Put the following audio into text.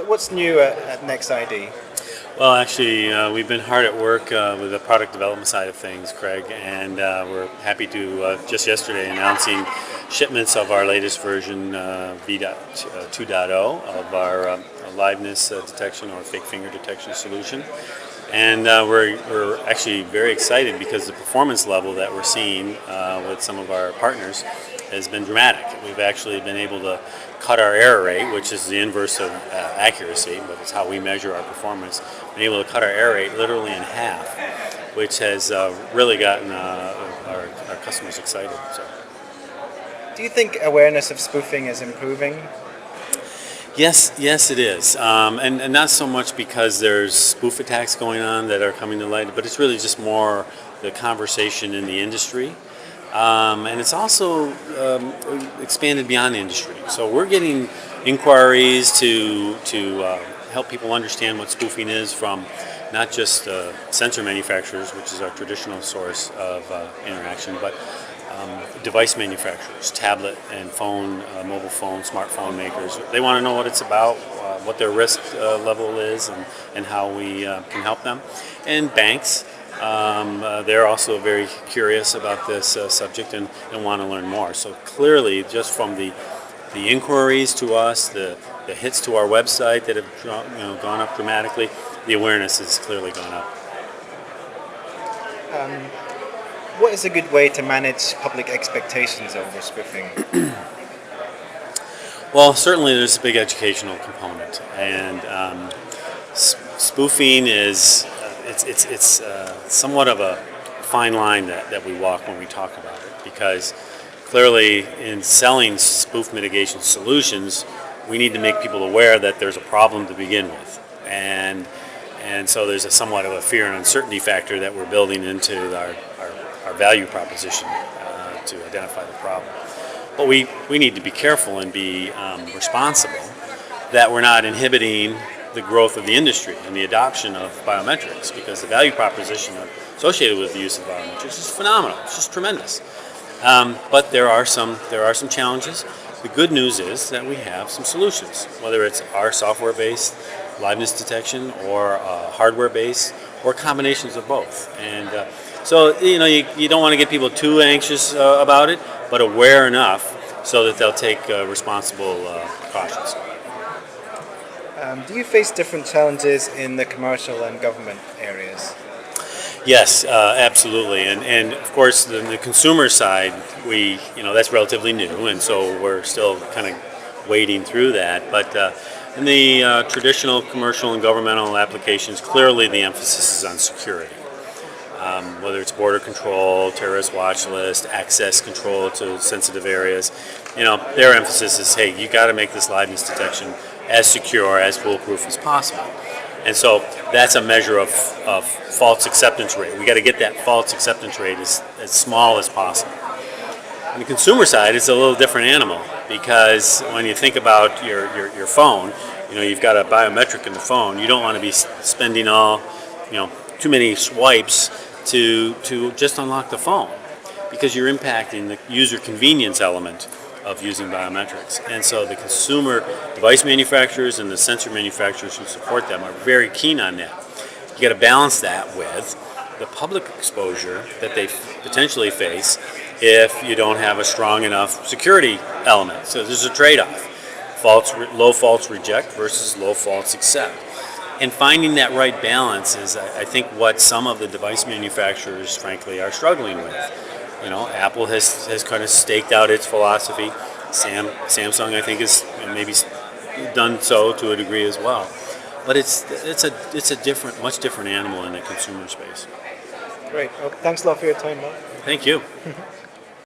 what's new at NexID? Well, actually, we've been hard at work with the product development side of things, Craig, and we're happy to just yesterday announcing shipments of our latest version V.2.0 of our liveness detection or fake finger detection solution. And we're actually very excited because the performance level that we're seeing with some of our partners has been dramatic. We've actually been able to cut our error rate, which is the inverse of accuracy, but it's how we measure our performance. Been able to cut our error rate literally in half, which has really gotten our customers excited. So. Do you think awareness of spoofing is improving? Yes, it is, and not so much because there's spoof attacks going on that are coming to light, but it's really just more the conversation in the industry. And it's also expanded beyond the industry. So we're getting inquiries to help people understand what spoofing is from not just sensor manufacturers, which is our traditional source of interaction, but device manufacturers, tablet and phone, mobile phone, smartphone makers. They want to know what it's about, what their risk level is, and how we can help them. And banks. They're also very curious about this subject and want to learn more. So clearly, just from the inquiries to us, the hits to our website that have gone up dramatically, the awareness has clearly gone up. What is a good way to manage public expectations over spoofing? Well, certainly there's a big educational component, and spoofing is it's somewhat of a fine line that we walk when we talk about it, because clearly in selling spoof mitigation solutions, we need to make people aware that there's a problem to begin with, and so there's somewhat of a fear and uncertainty factor that we're building into our value proposition to identify the problem. But we need to be careful and be responsible that we're not inhibiting the growth of the industry and the adoption of biometrics, because the value proposition associated with the use of biometrics is phenomenal. It's just tremendous. But there are some challenges. The good news is that we have some solutions, whether it's our software-based liveness detection or hardware-based or combinations of both. And so you don't want to get people too anxious about it, but aware enough so that they'll take responsible precautions. Do you face different challenges in the commercial and government areas? Yes, absolutely, and of course, the consumer side, that's relatively new, and so we're still kind of wading through that. But in the traditional commercial and governmental applications, clearly the emphasis is on security. Whether it's border control, terrorist watch list, access control to sensitive areas, their emphasis is, hey, you got to make this liveness detection as secure, as foolproof as possible. And so that's a measure of false acceptance rate. We got to get that false acceptance rate as small as possible. On the consumer side, it's a little different animal, because when you think about your phone, you've got a biometric in the phone. You don't want to be spending too many swipes to just unlock the phone, because you're impacting the user convenience element of using biometrics. And so the consumer device manufacturers and the sensor manufacturers who support them are very keen on that. You got to balance that with the public exposure that they potentially face if you don't have a strong enough security element. So there's a trade-off. Low false reject versus low false accept. And finding that right balance is, I think, what some of the device manufacturers, frankly, are struggling with. Apple has kind of staked out its philosophy. Samsung, I think, is maybe done so to a degree as well. But it's a much different animal in the consumer space. Great. Well, thanks a lot for your time, Mark. Thank you.